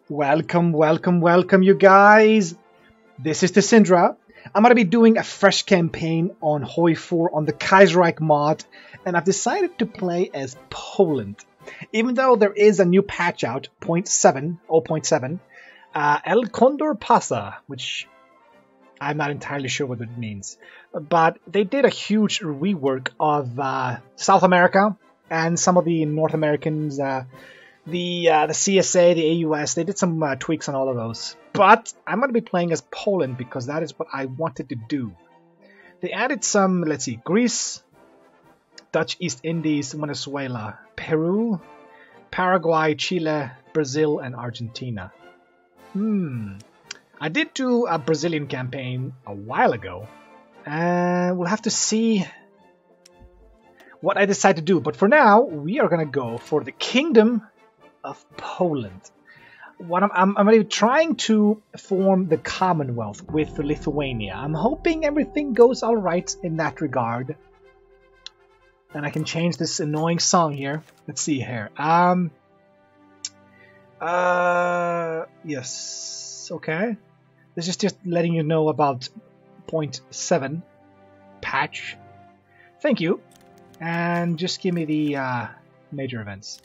Welcome, welcome, welcome, you guys. This is the Syndra. I'm going to be doing a fresh campaign on HOI4 on the Kaiserreich mod, and I've decided to play as Poland. Even though there is a new patch out, 0.7, El Condor Pasa, which I'm not entirely sure what it means. But they did a huge rework of South America and some of the North Americans, the CSA, the AUS. They did some tweaks on all of those. But I'm going to be playing as Poland because that is what I wanted to do. They added some, let's see, Greece, Dutch East Indies, Venezuela, Peru, Paraguay, Chile, Brazil, and Argentina. I did do a Brazilian campaign a while ago. And we'll have to see what I decide to do. But for now, we are going to go for the Kingdom of Poland. What I'm really trying to form the Commonwealth with Lithuania. I'm hoping everything goes all right in that regard. And I can change this annoying song here. Let's see here. Yes. Okay. This is just letting you know about 0.7 patch. Thank you. And just give me the major events.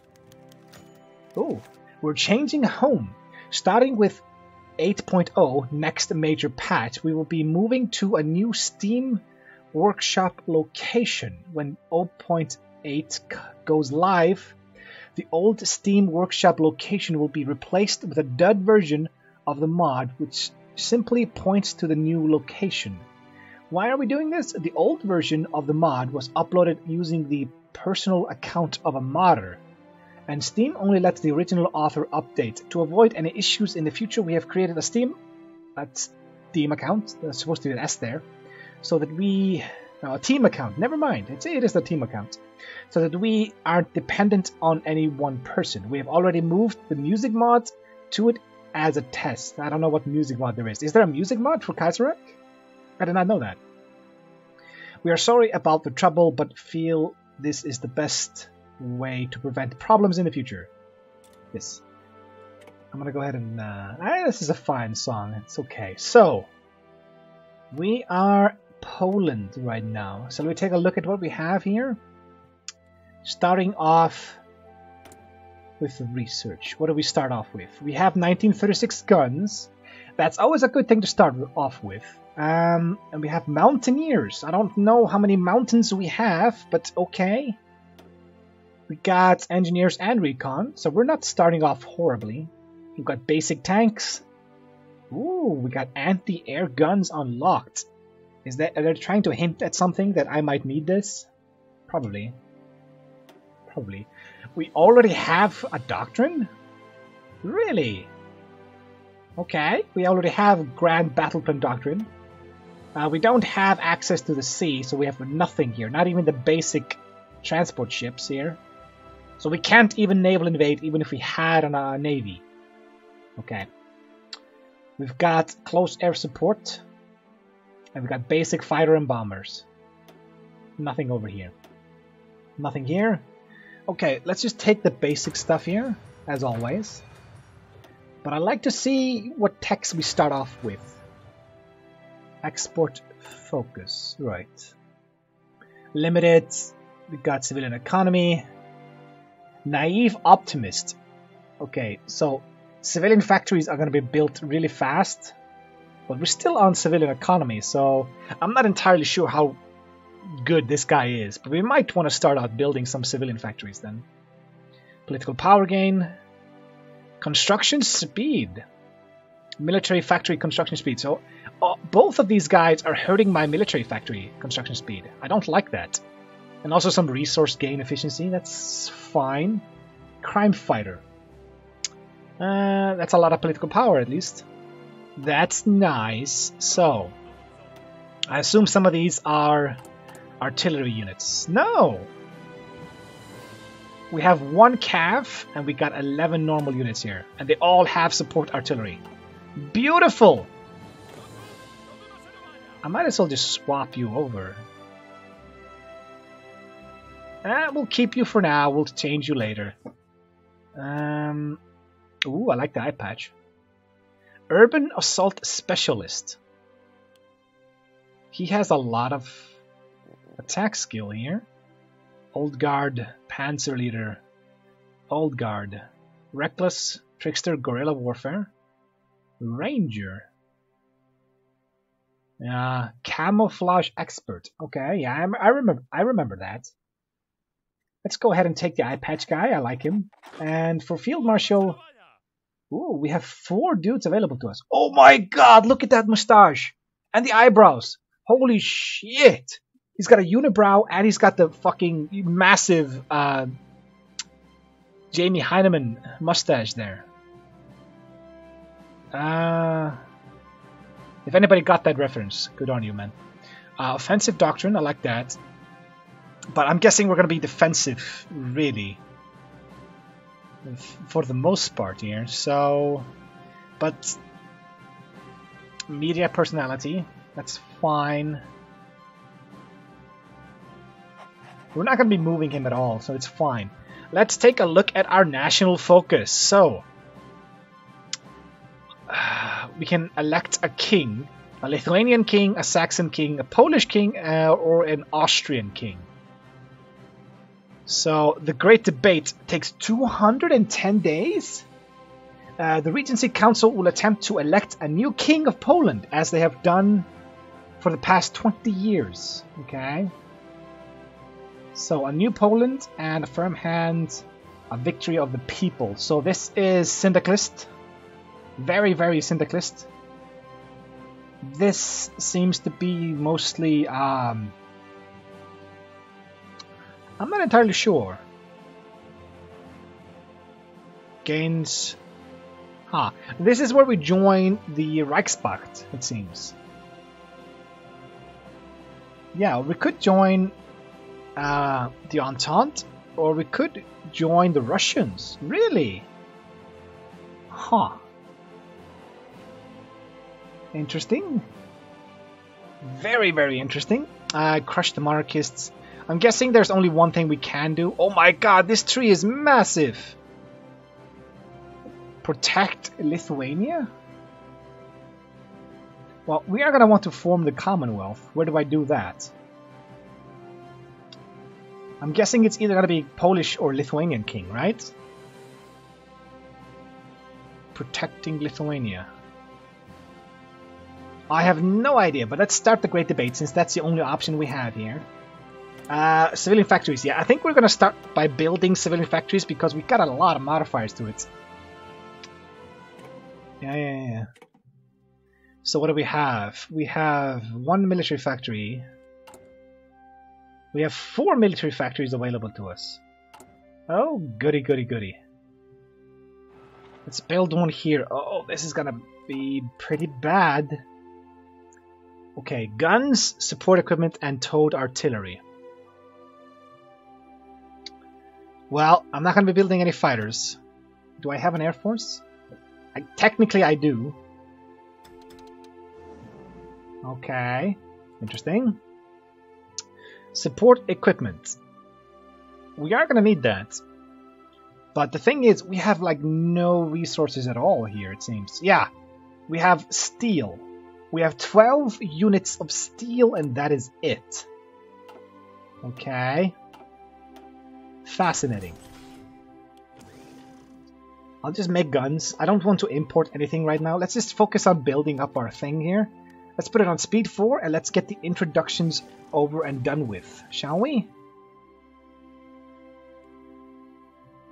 Oh, we're changing home. Starting with 8.0, next major patch, we will be moving to a new Steam Workshop location. When 0.8 goes live, the old Steam Workshop location will be replaced with a dud version of the mod, which simply points to the new location. Why are we doing this? The old version of the mod was uploaded using the personal account of a modder, and Steam only lets the original author update. To avoid any issues in the future, we have created a Steam account. There's supposed to be an S there, so that we a team account. Never mind. It is the team account, so that we aren't dependent on any one person. We have already moved the music mod to it as a test. I don't know what music mod there is. Is there a music mod for Kaiserreich? I did not know that. We are sorry about the trouble, but feel this is the best way to prevent problems in the future. Yes. I'm gonna go ahead and... this is a fine song. It's okay. So, we are Poland right now. So we take a look at what we have here. Starting off with the research. What do we start off with? We have 1936 guns. That's always a good thing to start off with. And we have mountaineers. I don't know how many mountains we have, but okay. We got engineers and recon, so we're not starting off horribly. We've got basic tanks. Ooh, we got anti-air guns unlocked. Are they trying to hint at something that I might need this? Probably. Probably. We already have a doctrine? Really? Okay, we already have Grand Battle Plan Doctrine. We don't have access to the sea, so we have nothing here. Not even the basic transport ships here. So we can't even naval invade, even if we had a navy. Okay. We've got close air support. And we've got basic fighter and bombers. Nothing over here. Nothing here. Okay, let's just take the basic stuff here, as always. But I'd like to see what techs we start off with. Export focus, right. Limited, we got civilian economy. Naive optimist. Okay, so civilian factories are going to be built really fast. But we're still on civilian economy, so I'm not entirely sure how good this guy is. But we might want to start out building some civilian factories then. Political power gain. Construction speed. Military factory construction speed. So both of these guys are hurting my military factory construction speed. I don't like that. And also some resource gain efficiency. That's fine. Crime fighter. That's a lot of political power at least. That's nice. So, I assume some of these are artillery units. No! We have 1 cav, and we got 11 normal units here. And they all have support artillery. Beautiful! I might as well just swap you over. We'll keep you for now. We'll change you later. Ooh, Ooh, I like the eye patch. Urban Assault Specialist. He has a lot of attack skill here. Old Guard, Panzer Leader, Old Guard, Reckless, Trickster, Guerrilla Warfare, Ranger. Camouflage Expert. Okay, yeah, I remember that. Let's go ahead and take the eye patch guy. I like him. And for Field Marshal, ooh, we have 4 dudes available to us. Oh my god, look at that mustache and the eyebrows. Holy shit! He's got a unibrow and he's got the fucking massive Jamie Heineman mustache there. If anybody got that reference, good on you, man. Offensive Doctrine, I like that. But I'm guessing we're going to be defensive, really. For the most part here, so... But... Media Personality, that's fine. We're not going to be moving him at all, so it's fine. Let's take a look at our national focus. So... we can elect a king, a Lithuanian king, a Saxon king, a Polish king, or an Austrian king. So the Great Debate takes 210 days. The Regency Council will attempt to elect a new king of Poland, as they have done for the past 20 years. Okay. So a new Poland and a firm hand, a victory of the people. So this is syndicalist. Very, very syndicalist. This seems to be mostly... I'm not entirely sure. Gains... Huh. This is where we join the Reichspakt, it seems. Yeah, we could join the Entente, or we could join the Russians. Really? Huh. Interesting. Very, very interesting. Crush the monarchists. I'm guessing there's only one thing we can do. Oh my god, this tree is massive! Protect Lithuania? Well, we are going to want to form the Commonwealth. Where do I do that? I'm guessing it's either going to be Polish or Lithuanian king, right? Protecting Lithuania. I have no idea, but let's start the Great Debate since that's the only option we have here. Civilian factories, yeah. I think we're going to start by building civilian factories because we've got a lot of modifiers to it. Yeah. So what do we have? We have 1 military factory. We have 4 military factories available to us. Oh, goody, goody, goody. Let's build one here. Oh, this is going to be pretty bad. Okay, guns, support equipment, and towed artillery. Well, I'm not going to be building any fighters. Do I have an air force? Technically, I do. Okay, interesting. Support equipment. We are going to need that. But the thing is, we have like no resources at all here, it seems. Yeah, we have steel. We have 12 units of steel, and that is it. Okay. Fascinating. I'll just make guns. I don't want to import anything right now. Let's just focus on building up our thing here. Let's put it on speed 4, and let's get the introductions over and done with, shall we?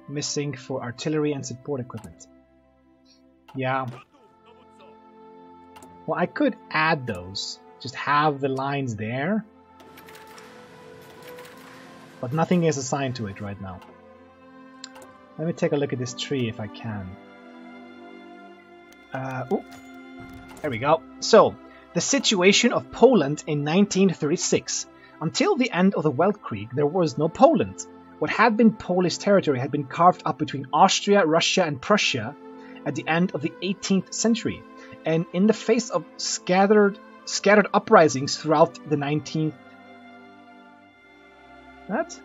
Missing for artillery and support equipment. Yeah. Well, I could add those. Just have the lines there. But nothing is assigned to it right now. Let me take a look at this tree if I can. Ooh, there we go. So, the situation of Poland in 1936. Until the end of the Weltkrieg, there was no Poland. What had been Polish territory had been carved up between Austria, Russia, and Prussia at the end of the 18th century. And in the face of scattered uprisings throughout the 19th... What?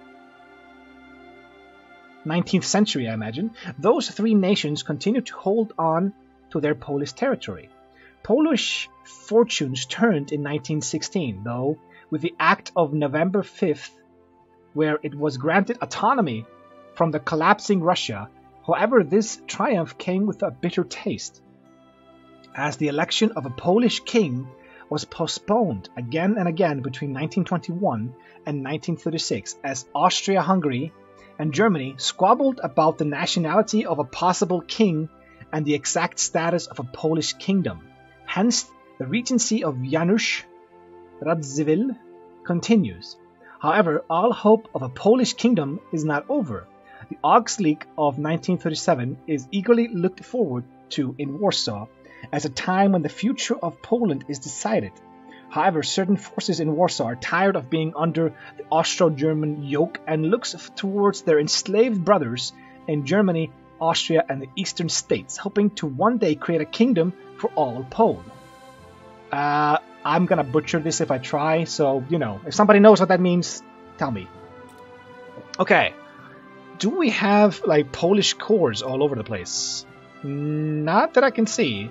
19th century, I imagine, those three nations continued to hold on to their Polish territory. Polish fortunes turned in 1916, though, with the Act of November 5th, where it was granted autonomy from the collapsing Russia. However, this triumph came with a bitter taste, as the election of a Polish king was postponed again and again between 1921 and 1936, as Austria-Hungary and Germany squabbled about the nationality of a possible king and the exact status of a Polish kingdom. Hence, the regency of Janusz Radziwiłł continues. However, all hope of a Polish kingdom is not over. The Augsleague of 1937 is eagerly looked forward to in Warsaw as a time when the future of Poland is decided. However, certain forces in Warsaw are tired of being under the Austro-German yoke and looks towards their enslaved brothers in Germany, Austria, and the eastern states, hoping to one day create a kingdom for all Poland. I'm gonna butcher this if I try, so, you know, if somebody knows what that means, tell me. Okay. Do we have, like, Polish cores all over the place? Not that I can see.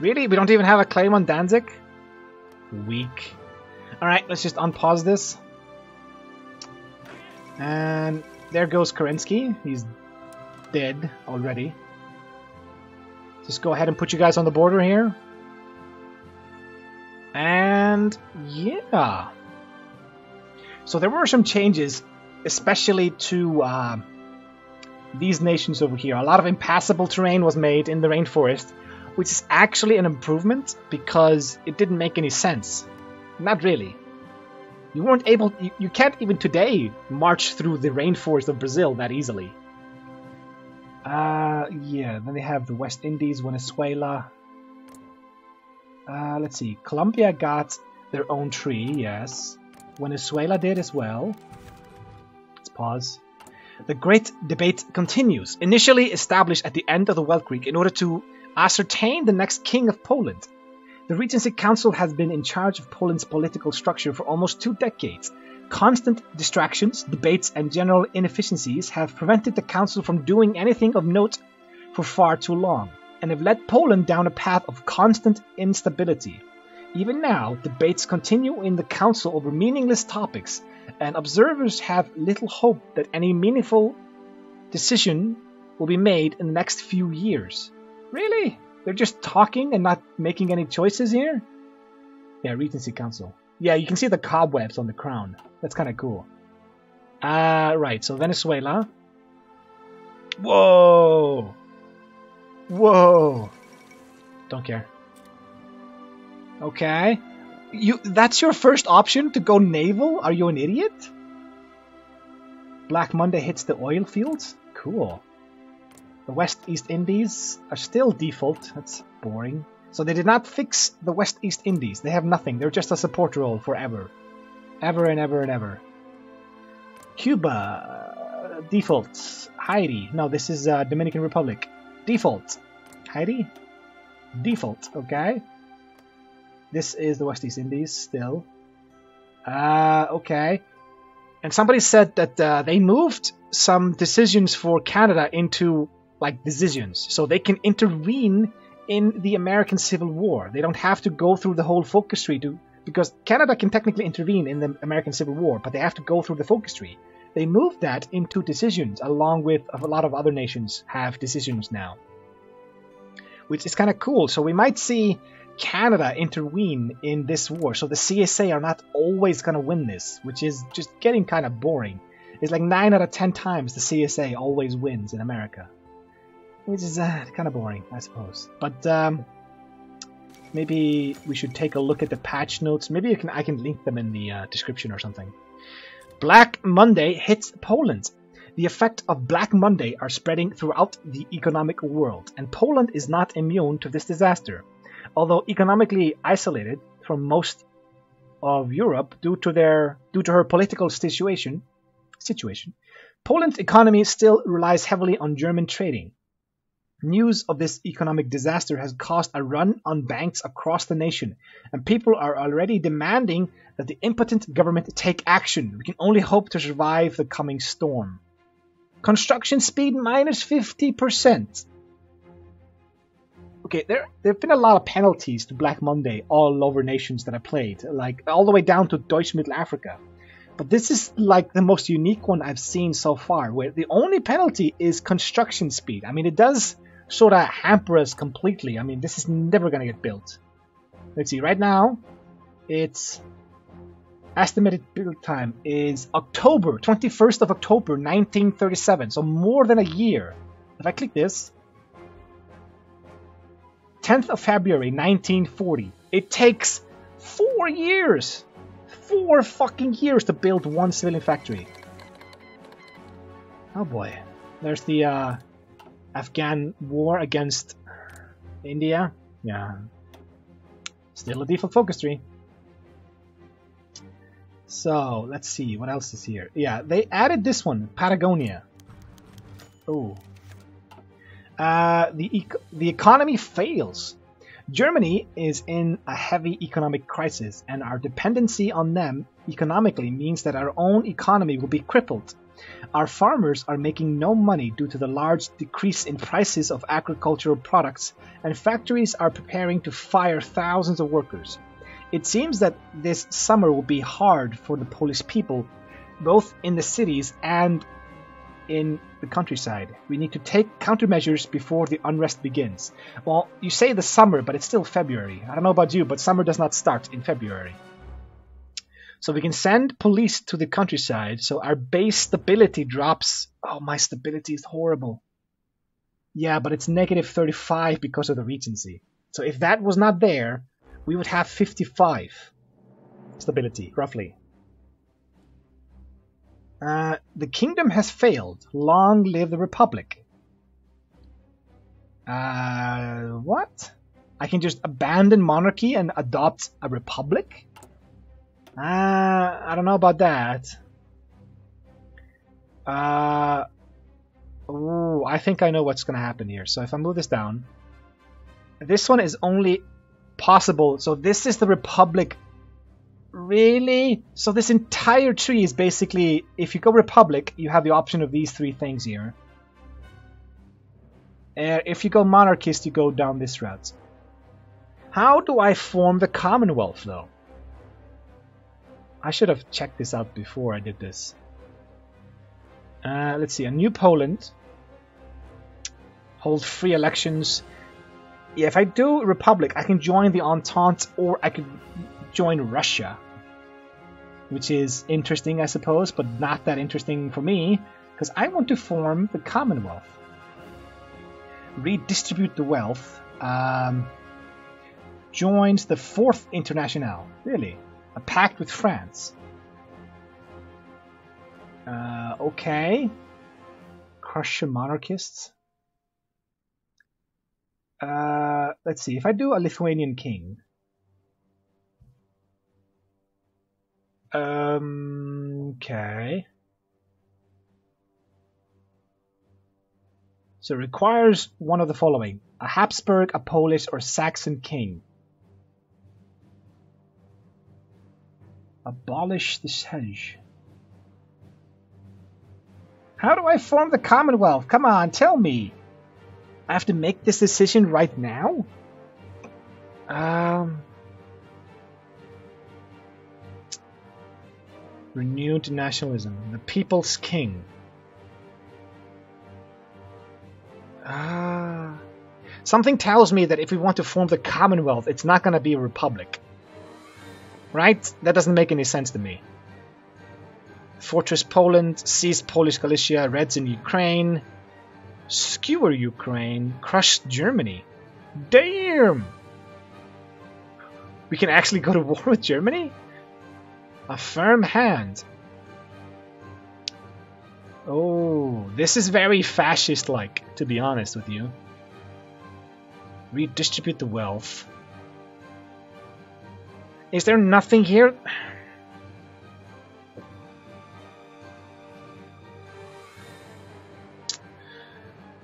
Really? We don't even have a claim on Danzig? Weak. Alright, let's just unpause this. And there goes Kerensky. He's dead already. Just go ahead and put you guys on the border here. And yeah. So there were some changes, especially to these nations over here. A lot of impassable terrain was made in the rainforest, which is actually an improvement because it didn't make any sense. Not really. You weren't able, you can't even today march through the rainforest of Brazil that easily. Yeah, then they have the West Indies, Venezuela. Let's see, Colombia got their own tree, yes. Venezuela did as well. Let's pause. The great debate continues, initially established at the end of the Weltkrieg in order to ascertain the next king of Poland. The Regency Council has been in charge of Poland's political structure for almost 2 decades. Constant distractions, debates, and general inefficiencies have prevented the Council from doing anything of note for far too long, and have led Poland down a path of constant instability. Even now, debates continue in the Council over meaningless topics, and observers have little hope that any meaningful decision will be made in the next few years. Really? They're just talking and not making any choices here? Yeah, Regency Council. Yeah, you can see the cobwebs on the crown. That's kind of cool. Right, so Venezuela. Whoa! Whoa! Don't care. Okay. That's your first option to go naval? Are you an idiot? Black Monday hits the oil fields? Cool. The West East Indies are still default. That's boring. So they did not fix the West East Indies. They have nothing. They're just a support role forever. Ever and ever and ever. Cuba. Default. Haiti. No, this is Dominican Republic. Default. Haiti? Default. Okay. This is the West East Indies still. Okay. And somebody said that they moved some decisions for Canada into like decisions, so they can intervene in the American Civil War. They don't have to go through the whole focus tree because Canada can technically intervene in the American Civil War, but they have to go through the focus tree. They moved that into decisions, along with a lot of other nations have decisions now, which is kind of cool. So we might see Canada intervene in this war, so the CSA are not always going to win this, which is just getting kind of boring. It's like 9 out of 10 times the CSA always wins in America, which is kind of boring, I suppose. But maybe we should take a look at the patch notes. Maybe I can link them in the description or something. Black Monday hits Poland. The effect of Black Monday are spreading throughout the economic world, and Poland is not immune to this disaster. Although economically isolated from most of Europe due to her political situation, Poland's economy still relies heavily on German trading. News of this economic disaster has caused a run on banks across the nation, and people are already demanding that the impotent government take action. We can only hope to survive the coming storm. Construction speed minus 50%. Okay, there have been a lot of penalties to Black Monday all over nations that I played, like all the way down to Deutsche Mittelafrika. But this is like the most unique one I've seen so far, where the only penalty is construction speed. I mean, it does sort of hamper us completely. I mean, this is never going to get built. Let's see, right now, its estimated build time is October, 21st of October, 1937, so more than a year. If I click this, 10th of February, 1940, it takes 4 years, 4 fucking years to build one civilian factory. Oh boy, there's the Afghan war against India. Yeah. Still a default focus tree. So, let's see. What else is here? Yeah, they added this one. Patagonia. Oh. The economy fails. Germany is in a heavy economic crisis, and our dependency on them economically means that our own economy will be crippled. Our farmers are making no money due to the large decrease in prices of agricultural products, and factories are preparing to fire thousands of workers. It seems that this summer will be hard for the Polish people, both in the cities and in the countryside. We need to take countermeasures before the unrest begins. Well, you say the summer, but it's still February. I don't know about you, but summer does not start in February. So we can send police to the countryside, so our base stability drops. Oh, my stability is horrible. Yeah, but it's negative 35 because of the regency. So if that was not there, we would have 55 stability, roughly. The kingdom has failed. Long live the republic. What? I can just abandon monarchy and adopt a republic? I don't know about that. Ooh, I think I know what's going to happen here. So if I move this down, this one is only possible. So this is the republic. Really? So this entire tree is basically, if you go republic, you have the option of these 3 things here. If you go monarchist, you go down this route. How do I form the Commonwealth, though? I should have checked this out before I did this. Let's see, a new Poland. Hold free elections. Yeah, if I do republic, I can join the Entente, or I could join Russia, which is interesting, I suppose, but not that interesting for me, because I want to form the Commonwealth. Redistribute the wealth. Joins the 4th Internationale. Really? A pact with France. Okay. Crush monarchists. Let's see, if I do a Lithuanian king. Okay. So it requires one of the following: a Habsburg, a Polish, or Saxon king. Abolish the siege. How do I form the Commonwealth? Come on, tell me. I have to make this decision right now? Renewed nationalism. The people's king. Something tells me that if we want to form the Commonwealth, it's not going to be a republic. Right? That doesn't make any sense to me. Fortress Poland, seize Polish Galicia, Reds in Ukraine, skewer Ukraine, crush Germany. Damn! We can actually go to war with Germany? A firm hand. Oh, this is very fascist-like, to be honest with you. Redistribute the wealth. Is there nothing here?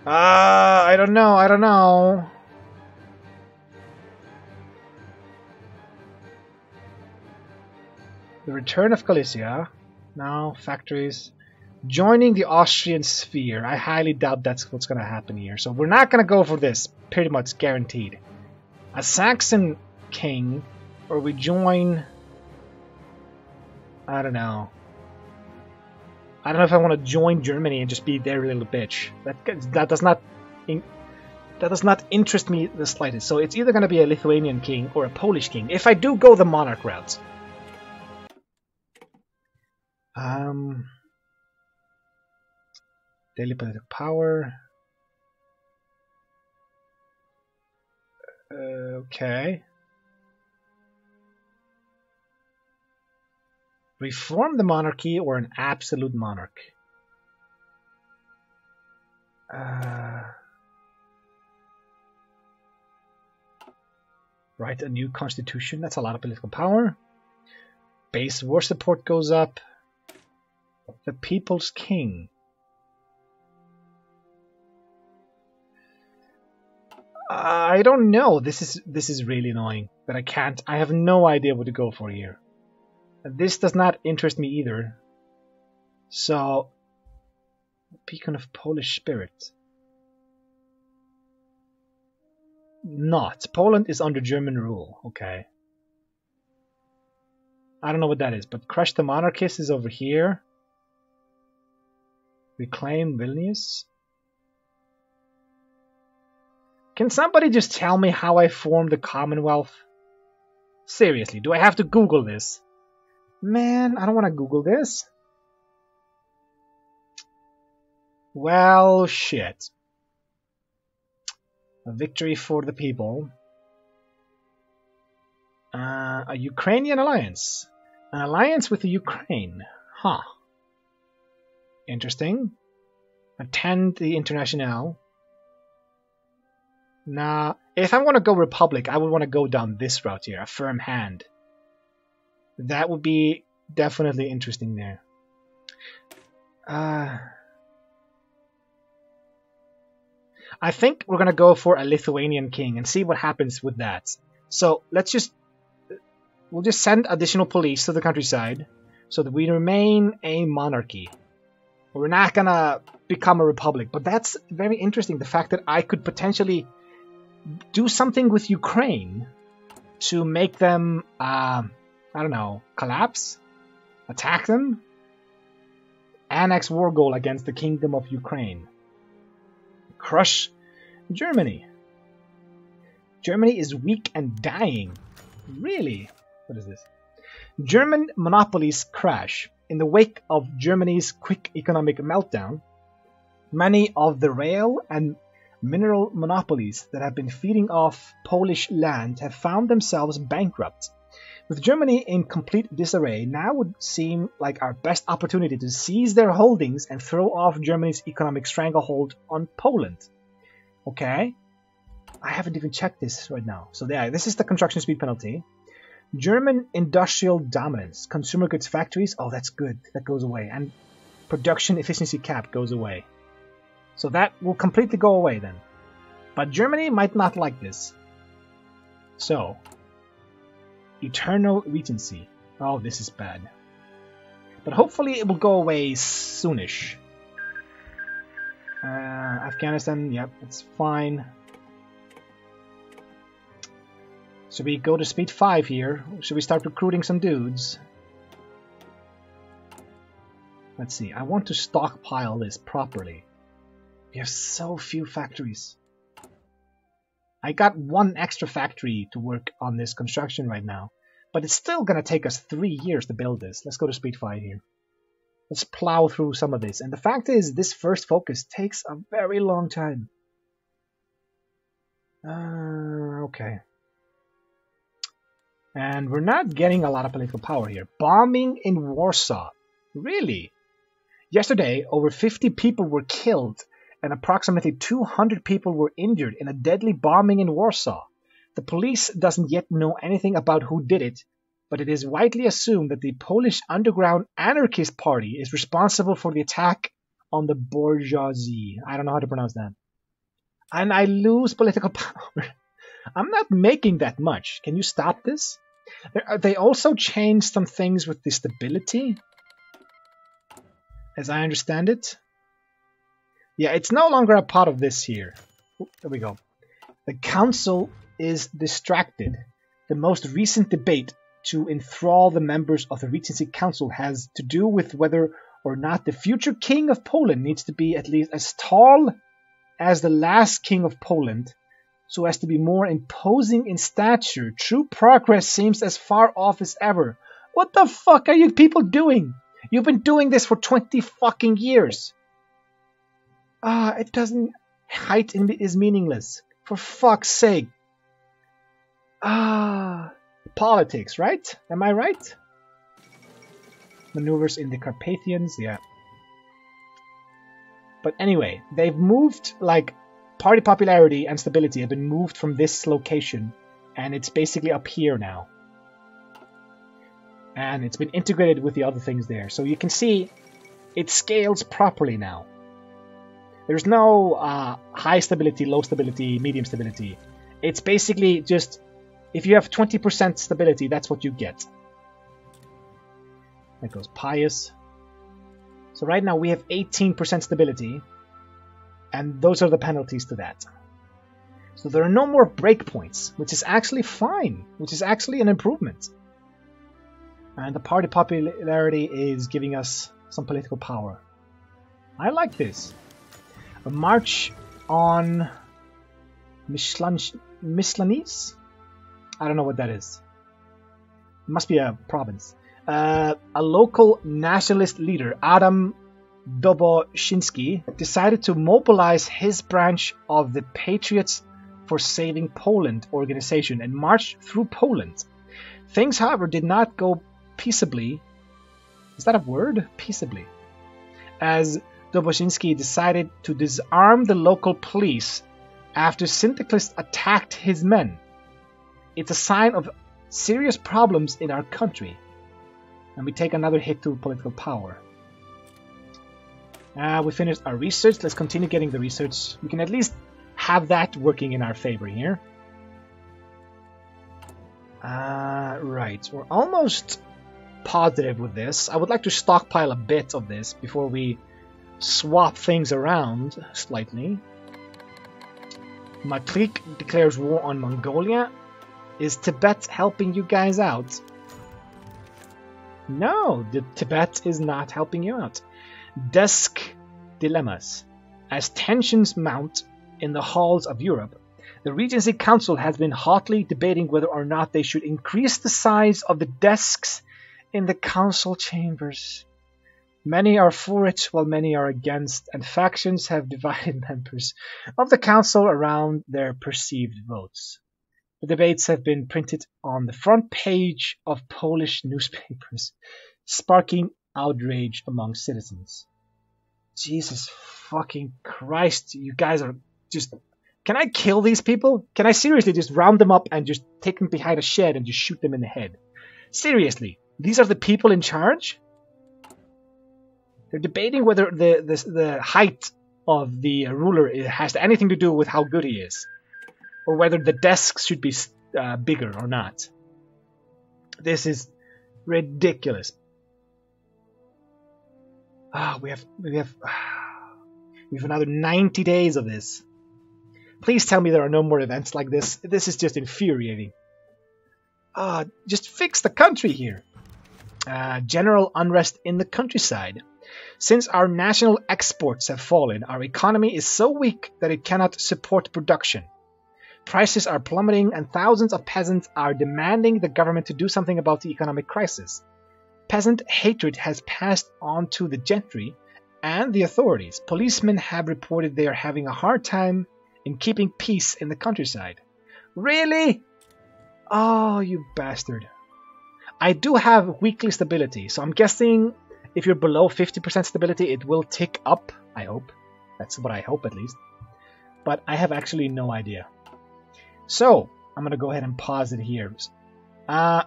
I don't know, I don't know. The return of Galicia. Now, factories. Joining the Austrian sphere. I highly doubt that's what's going to happen here. So we're not going to go for this. Pretty much guaranteed. A Saxon king. Or we join... I don't know. I don't know if I want to join Germany and just be their little bitch. That does not interest me the slightest. So it's either going to be a Lithuanian king or a Polish king. If I do go the monarch route. Daily political power. Okay. Reform the monarchy or an absolute monarch? Write a new constitution. That's a lot of political power. Base war support goes up. The People's King. I don't know. This is really annoying that I can't. I have no idea what to go for here. This does not interest me either. So, beacon of Polish spirit. Not. Poland is under German rule. Okay. I don't know what that is, but crush the monarchists is over here. Reclaim Vilnius. Can somebody just tell me how I formed the Commonwealth? Seriously, do I have to Google this? Man, I don't want to Google this. Well, shit. A victory for the people. A Ukrainian alliance. An alliance with the Ukraine. Huh. Interesting. Attend the Internationale. Nah, if I want to go Republic, I would want to go down this route here. A firm hand. That would be definitely interesting there. I think we're going to go for a Lithuanian king and see what happens with that. So we'll just send additional police to the countryside so that we remain a monarchy. We're not going to become a republic, but that's very interesting. The fact that I could potentially do something with Ukraine to make them, I don't know, collapse, attack them, annex war goal against the Kingdom of Ukraine. Crush Germany. Germany is weak and dying. Really? What is this? German monopolies crash. In the wake of Germany's quick economic meltdown, many of the rail and mineral monopolies that have been feeding off Polish land have found themselves bankrupt. With Germany in complete disarray, now would seem like our best opportunity to seize their holdings and throw off Germany's economic stranglehold on Poland. Okay, I haven't even checked this right now. So yeah, this is the construction speed penalty. German industrial dominance. Consumer goods factories. Oh, that's good. That goes away. And production efficiency cap goes away. So that will completely go away then. But Germany might not like this. So, eternal regency. Oh, this is bad. But hopefully it will go away soonish. Afghanistan, yep, it's fine. Should we go to speed 5 here? Should we start recruiting some dudes? Let's see, I want to stockpile this properly. We have so few factories. I got one extra factory to work on this construction right now. But it's still going to take us 3 years to build this. Let's go to speed 5 here. Let's plow through some of this. And the fact is, this first focus takes a very long time. Okay. And we're not getting a lot of political power here. Bombing in Warsaw. Really? Yesterday, over 50 people were killed and approximately 200 people were injured in a deadly bombing in Warsaw. The police doesn't yet know anything about who did it, but it is widely assumed that the Polish underground anarchist party is responsible for the attack on the bourgeoisie. I don't know how to pronounce that. and I lose political power. I'm not making that much. Can you stop this? They also changed some things with the stability, as I understand it. Yeah, it's no longer a part of this here. There we go. The council is distracted. The most recent debate to enthrall the members of the Regency Council has to do with whether or not the future king of Poland needs to be at least as tall as the last king of Poland, so as to be more imposing in stature. True progress seems as far off as ever. What the fuck are you people doing? You've been doing this for 20 fucking years. It doesn't... Height is meaningless. For fuck's sake. Politics, right? Am I right? Maneuvers in the Carpathians, yeah. But anyway, they've moved, like, party popularity and stability have been moved from this location, and it's basically up here now. And it's been integrated with the other things there. So you can see it scales properly now. There's no high stability, low stability, medium stability. It's basically just, if you have 20% stability, that's what you get. That goes pious. So right now we have 18% stability, and those are the penalties to that. So there are no more breakpoints, which is actually fine, which is actually an improvement. And the party popularity is giving us some political power. I like this. A march on Mislanese? I don't know what that is. It must be a province. A local nationalist leader, Adam Doboshinsky, decided to mobilize his branch of the Patriots for Saving Poland organization and march through Poland. Things, however, did not go peaceably. Is that a word? Peaceably. As Doboshinsky decided to disarm the local police after syndicalists attacked his men. It's a sign of serious problems in our country. And we take another hit to political power. We finished our research. Let's continue getting the research. We can at least have that working in our favor here. Right. We're almost positive with this. I would like to stockpile a bit of this before we swap things around slightly. Matrik declares war on Mongolia. Is Tibet helping you guys out? No, Tibet is not helping you out. Desk dilemmas. As tensions mount in the halls of Europe, the Regency Council has been hotly debating whether or not they should increase the size of the desks in the council chambers. Many are for it, while many are against, and factions have divided members of the council around their perceived votes. The debates have been printed on the front page of Polish newspapers, sparking outrage among citizens. Jesus fucking Christ, you guys are just... Can I kill these people? Can I seriously just round them up and just take them behind a shed and just shoot them in the head? Seriously, these are the people in charge? They're debating whether the height of the ruler has anything to do with how good he is, or whether the desks should be bigger or not. This is ridiculous. We have another 90 days of this. Please tell me there are no more events like this. This is just infuriating. Just fix the country here. General unrest in the countryside. Since our national exports have fallen, our economy is so weak that it cannot support production. Prices are plummeting and thousands of peasants are demanding the government to do something about the economic crisis. Peasant hatred has passed on to the gentry and the authorities. Policemen have reported they are having a hard time in keeping peace in the countryside. Really? Oh, you bastard. I do have weekly stability, so I'm guessing if you're below 50% stability, it will tick up, I hope. That's what I hope, at least. But I have actually no idea. So, I'm going to go ahead and pause it here.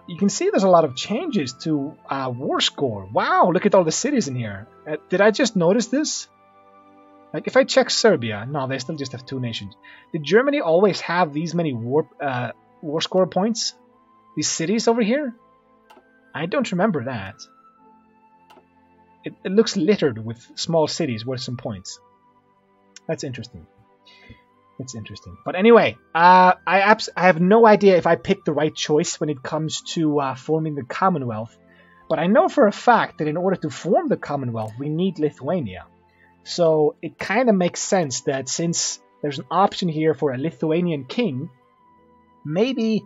You can see there's a lot of changes to war score. Wow, look at all the cities in here. Did I just notice this? Like, if I check Serbia, no, they still just have 2 nations. Did Germany always have these many war score points? These cities over here? I don't remember that. It looks littered with small cities worth some points. That's interesting. It's interesting. But anyway, I have no idea if I picked the right choice when it comes to forming the Commonwealth. But I know for a fact that in order to form the Commonwealth, we need Lithuania. So it kind of makes sense that since there's an option here for a Lithuanian king, maybe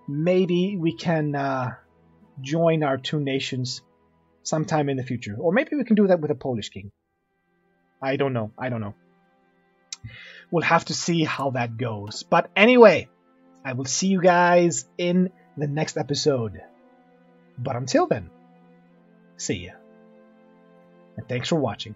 we can join our 2 nations sometime in the future. Or maybe we can do that with a Polish king. I don't know. We'll have to see how that goes. But anyway, I will see you guys in the next episode. But until then, see ya. And thanks for watching.